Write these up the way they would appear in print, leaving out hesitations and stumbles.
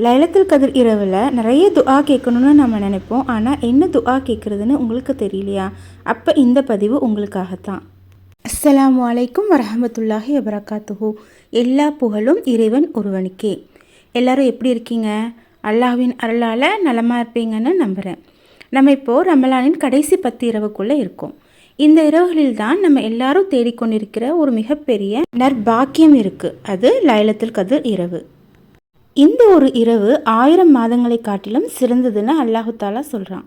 லைலத்துல் கதிர் இரவில் நிறைய துஆ கேட்கணுன்னு நம்ம நினைப்போம். ஆனால் என்ன துஆ கேட்குறதுன்னு உங்களுக்கு தெரியலையா? அப்போ இந்த பதிவு உங்களுக்காகத்தான். அஸ்ஸலாமு அலைக்கும் வரஹமத்துல்லாஹி வபரகாத்துஹு. எல்லா புகழும் இறைவன் ஒருவனுக்கே. எல்லாரும் எப்படி இருக்கீங்க? அல்லாஹ்வின் அருளால் நலமாக இருப்பீங்கன்னு நம்புகிறேன். நம்ம இப்போது ரமலானின் கடைசி 10 இரவுக்குள்ளே இருக்கோம். இந்த இரவுகளில் தான் நம்ம எல்லாரும் தேடிக்கொண்டிருக்கிற ஒரு மிகப்பெரிய நற்பாக்கியம் இருக்குது. அது லைலத்துல் கதிர் இரவு. இந்த ஒரு இரவு 1000 மாதங்களை காட்டிலும் சிறந்ததுன்னு அல்லாஹு தாலா சொல்கிறான்.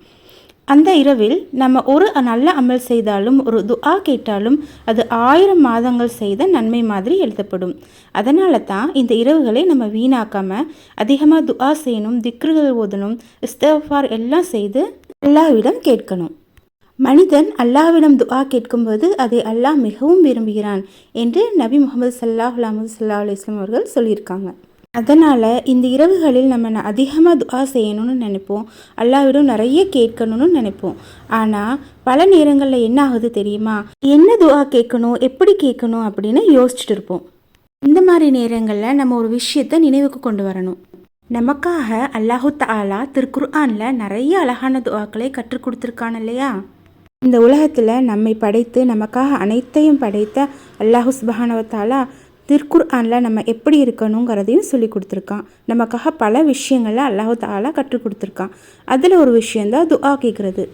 அந்த இரவில் நம்ம ஒரு நல்ல அமல் செய்தாலும் ஒரு துஆ கேட்டாலும் அது 1000 மாதங்கள் செய்த நன்மை மாதிரி எழுதப்படும். அதனால தான் இந்த இரவுகளை நம்ம வீணாக்காமல் அதிகமாக துஆ செய்யணும், திக்ருகள் ஓதணும், இஸ்திக்ஃபார் எல்லாம் செய்து அல்லாஹ்விடம் கேட்கணும். மனிதன் அல்லாஹ்விடம் துஆ கேட்கும்போது அதை அல்லாஹ் மிகவும் விரும்புகிறான் என்று நபி முகமது ஸல்லல்லாஹு அலைஹி வஸல்லம் அவர்கள் சொல்லியிருக்காங்க. அதனால் இந்த இரவுகளில் நம்ம அதிகமாக துஆ செய்யணும்னு நினைப்போம், அல்லாஹ்விடம் நிறைய கேட்கணும்னு நினைப்போம். ஆனால் பல நேரங்களில் என்ன ஆகுது தெரியுமா? என்ன துஆ கேட்கணும், எப்படி கேட்கணும் அப்படின்னு யோசிச்சுட்டு இருப்போம். இந்த மாதிரி நேரங்களில் நம்ம ஒரு விஷயத்தை நினைவுக்கு கொண்டு வரணும். நமக்காக அல்லாஹு தஆலா திருக்குர்ஆனில் நிறைய அழகான துஆக்களை கற்றுக் கொடுத்துருக்கான் இல்லையா? இந்த உலகத்தில் நம்மை படைத்து நமக்காக அனைத்தையும் படைத்த அல்லாஹு சுப்ஹானஹு வ தஆலா திருக்குர்ஆனில் நம்ம எப்படி இருக்கணுங்கிறதையும் சொல்லி கொடுத்துருக்கான். நமக்காக பல விஷயங்களை அல்லாஹு தஆலா கற்றுக் கொடுத்துருக்கான். அதில் ஒரு விஷயந்தான் துஆ கேட்குறது.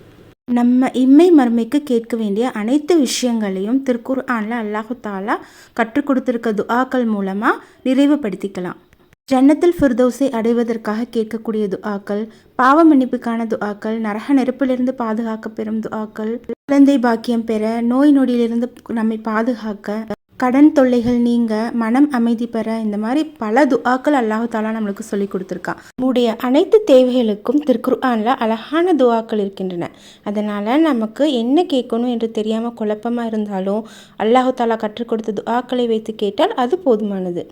நம்ம இம்மை மறுமைக்கு கேட்க வேண்டிய அனைத்து விஷயங்களையும் திருக்குர்ஆனில் அல்லாஹு தஆலா கற்றுக் கொடுத்துருக்க துஆக்கள் மூலமாக நிறைவுபடுத்திக்கலாம். ஜன்னத்துல் ஃபிர்தௌஸை அடைவதற்காக கேட்கக்கூடிய துஆக்கள், பாவ மன்னிப்புக்கான துஆக்கள், நரக நெருப்பிலிருந்து பாதுகாக்க பெறும் துஆக்கள், குழந்தை பாக்கியம் பெற, நோய் நொடியிலிருந்து நம்மை பாதுகாக்க, கடன் தொல்லைகள் நீங்க, மனம் அமைதி பெற, இந்த மாதிரி பல துஆக்கள் அல்லாஹு தாலா நம்மளுக்கு சொல்லி கொடுத்துருக்கான். நம்முடைய அனைத்து தேவைகளுக்கும் திருக்குர்ஆனில் அழகான துஆக்கள் இருக்கின்றன. அதனால் நமக்கு என்ன கேட்கணும் என்று தெரியாமல் குழப்பமாக இருந்தாலும் அல்லாஹு தாலா கற்றுக் கொடுத்த துஆக்களை வைத்து கேட்டால் அது போதுமானது.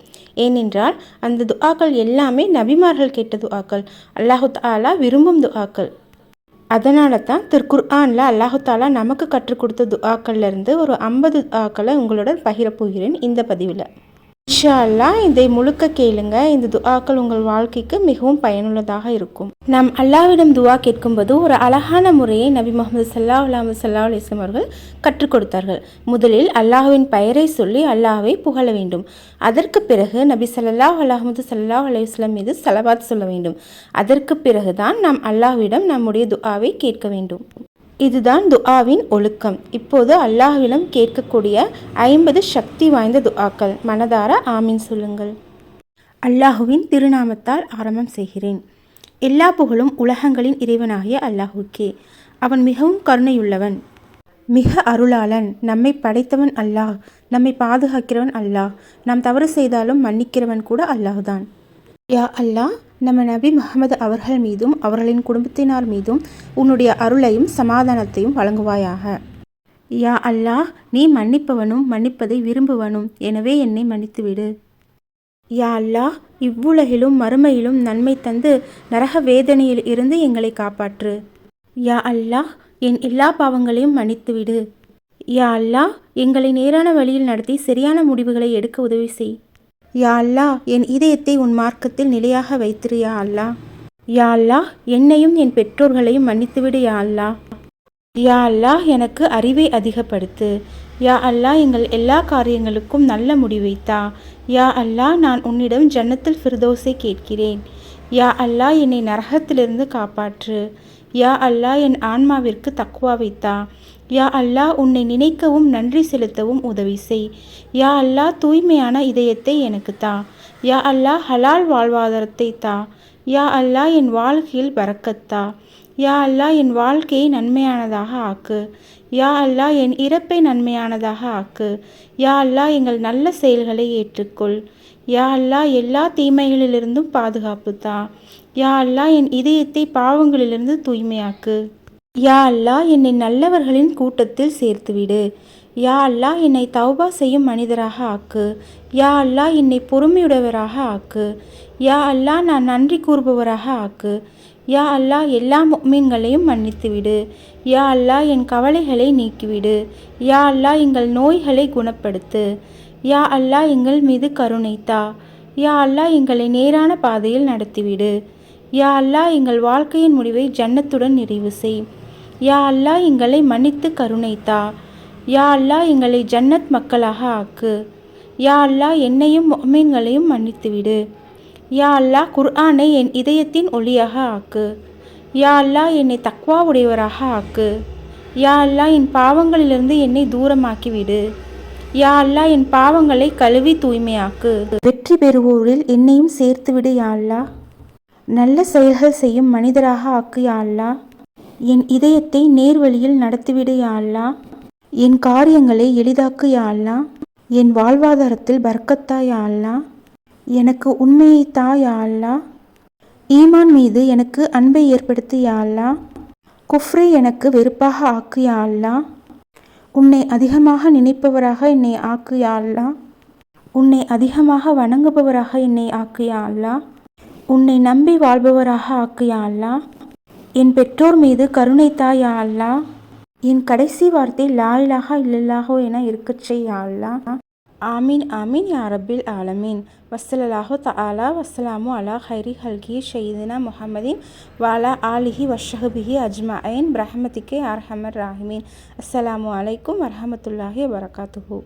ஏனென்றால் அந்த துஆக்கள் எல்லாமே நபிமார்கள் கேட்ட துஆக்கள், அல்லாஹு தாலா விரும்பும் துஆக்கள். அதனால தான் திருக்குர்ஆனில் அல்லாஹு தாலா நமக்கு கற்றுக் கொடுத்த துஆக்கள்லேருந்து ஒரு 50 துஆக்களை உங்களுடன் பகிரப் போகிறேன் இந்த பதிவில். இன்ஷா அல்லாஹ் இதை முழுக்க கேளுங்க. இந்த துஆக்கள் உங்கள் வாழ்க்கைக்கு மிகவும் பயனுள்ளதாக இருக்கும். நாம் அல்லாஹ்விடம் துஆ கேட்கும்போது ஒரு அழகான முறையை நபி முகமது ஸல்லல்லாஹு அலைஹி வஸல்லம் அவர்கள் கற்றுக் கொடுத்தார்கள். முதலில் அல்லாஹ்வின் பெயரை சொல்லி அல்லாஹ்வை புகழ வேண்டும். அதற்கு பிறகு நபி ஸல்லல்லாஹு அலைஹி வஸல்லம் மீது ஸலவாத் சொல்ல வேண்டும். அதற்கு பிறகுதான் நாம் அல்லாஹ்விடம் நம்முடைய துஆவை கேட்க வேண்டும். இதுதான் துஆவின் ஒழுக்கம். இப்போது அல்லாஹ்விடம் கேட்கக்கூடிய 50 சக்தி வாய்ந்த துஆக்கள். மனதார ஆமீன் சொல்லுங்கள். அல்லாஹுவின் திருநாமத்தால் ஆரம்பம் செய்கிறேன். எல்லா புகழும் உலகங்களின் இறைவனாகிய அல்லாஹுக்கே. அவன் மிகவும் கருணையுள்ளவன், மிக அருளாளன். நம்மை படைத்தவன் அல்லாஹ், நம்மை பாதுகாக்கிறவன் அல்லாஹ், நாம் தவறு செய்தாலும் மன்னிக்கிறவன் கூட அல்லாஹ்தான். யா அல்லாஹ், நம்ம நபி முஹம்மது அவர்கள் மீதும் அவர்களின் குடும்பத்தினார் மீதும் உன்னுடைய அருளையும் சமாதானத்தையும் வழங்குவாயாக. யா அல்லாஹ், நீ மன்னிப்பவனும் மன்னிப்பதை விரும்புவனும், எனவே என்னை மன்னித்துவிடு. யா அல்லாஹ், இவ்வுலகிலும் மறுமையிலும் நன்மை தந்து நரக வேதனையில் இருந்து எங்களை காப்பாற்று. யா அல்லாஹ், என் எல்லா பாவங்களையும் மன்னித்துவிடு. யா அல்லாஹ், எங்களை நேரான வழியில் நடத்தி சரியான முடிவுகளை எடுக்க உதவி செய். யா அல்லாஹ், என் இதயத்தை உன் மார்க்கத்தில் நிலையாக வைத்திரு. யா அல்லாஹ். யா அல்லாஹ், என்னையும் என் பெற்றோர்களையும் மன்னித்துவிடு. யா அல்லாஹ். யா அல்லாஹ், எனக்கு அறிவை அதிகப்படுத்து. யா அல்லாஹ், எங்கள் எல்லா காரியங்களுக்கும் நல்ல முடிவைத்தா. யா அல்லாஹ், நான் உன்னிடம் ஜன்னத்துல் ஃபிர்தௌஸை கேட்கிறேன். யா அல்லாஹ், என்னை நரகத்திலிருந்து காப்பாற்று. யா அல்லாஹ், என் ஆன்மாவிற்கு தக்வா வைத்தா. யா அல்லாஹ், உன்னை நினைக்கவும் நன்றி செலுத்தவும் உதவி செய். யா அல்லாஹ், தூய்மையான இதயத்தை எனக்கு தா. யா அல்லாஹ், ஹலால் வாழ்வாதாரத்தை தா. யா அல்லாஹ், என் வாழ்க்கையில் பரக்கத்தா. யா அல்லாஹ், என் வாழ்க்கையை நன்மையானதாக ஆக்கு. யா அல்லாஹ், என் இறப்பை நன்மையானதாக ஆக்கு. யா அல்லாஹ், எங்கள் நல்ல செயல்களை ஏற்றுக்கொள். யா அல்லாஹ், எல்லா தீமைகளிலிருந்தும் பாதுகாப்பு தா. யா அல்லாஹ், என் இதயத்தை பாவங்களிலிருந்து தூய்மையாக்கு. யா அல்லாஹ், என்னை நல்லவர்களின் கூட்டத்தில் சேர்த்துவிடு. யா அல்லாஹ், என்னை தௌபா செய்யும் மனிதராக ஆக்கு. யா அல்லாஹ், என்னை பொறுமையுடையவராக ஆக்கு. யா அல்லாஹ், நான் நன்றி கூறுபவராக ஆக்கு. யா அல்லாஹ், எல்லா முஃமின்களையும் மன்னித்துவிடு. யா அல்லாஹ், என் கவலைகளை நீக்கிவிடு. யா அல்லாஹ், எங்கள் நோய்களை குணப்படுத்து. யா அல்லாஹ், எங்கள் மீது கருணைத்தா. யா அல்லாஹ் எங்களை நேரான பாதையில் நடத்திவிடு. யா அல்லாஹ் எங்கள் வாழ்க்கையின் முடிவை ஜன்னத்துடன் நிறைவு செய். யா அல்லாஹ் எங்களை மன்னித்து கருணைத்தா. யா அல்லாஹ் எங்களை ஜன்னத் மக்களாக ஆக்கு. யா அல்லாஹ் என்னையும் முஃமின்களையும் மன்னித்துவிடு. யா அல்லாஹ் குர்ஆனை என் இதயத்தின் ஒளியாக ஆக்கு. யா அல்லாஹ் என்னை தக்வா உடையவராக ஆக்கு. யா அல்லாஹ் என் பாவங்களிலிருந்து என்னை தூரமாக்கிவிடு. யா அல்லாஹ் என் பாவங்களை கழுவி தூய்மையாக்கு. வெற்றி பெறுவோரில் என்னையும் சேர்த்துவிடு யா அல்லாஹ். நல்ல செயல்கள் செய்யும் மனிதராக ஆக்கு யா அல்லாஹ். என் இதயத்தை நேர்வழியில் நடத்திவிடு யா அல்லாஹ். என் காரியங்களை எளிதாக்கு யா அல்லாஹ். என் வாழ்வாதாரத்தில் பர்க்கத்தா யா அல்லாஹ். எனக்கு உண்மையை தா யா அல்லாஹ். ஈமான் மீது எனக்கு அன்பை ஏற்படுத்து யா அல்லாஹ். குஃப்ரை எனக்கு வெறுப்பாக ஆக்கு யா அல்லாஹ். உன்னை அதிகமாக நினைப்பவராக என்னை ஆக்கு யா அல்லாஹ். உன்னை அதிகமாக வணங்குபவராக என்னை ஆக்கு யா அல்லாஹ். உன்னை நம்பி வாழ்பவராக ஆக்கு யா அல்லாஹ். என் பெற்றோர் மீது கருணை தா யா அல்லாஹ். என் கடைசி வார்த்தை லா இலாஹா இல்லல்லாஹு என இருக்கச் செய் யா அல்லாஹ். ஆமீன் ஆமீன் யா ரப்பில் ஆலமீன். வஸ்ஸலல்லாஹு தஆலா வஸ்ஸலாமு அலா ஹைரி ஹல்கி ஷையிதினா முஹம்மதின் வஅலா ஆலிஹி வஸ்ஸஹ்பிஹி அஜ்மஈன் பிரஹ்மதிக யா அர்ஹமர் ராஹிமீன். அஸ்ஸலாமு அலைக்கும் வரஹ்மத்துல்லாஹி வபரகாத்துஹு.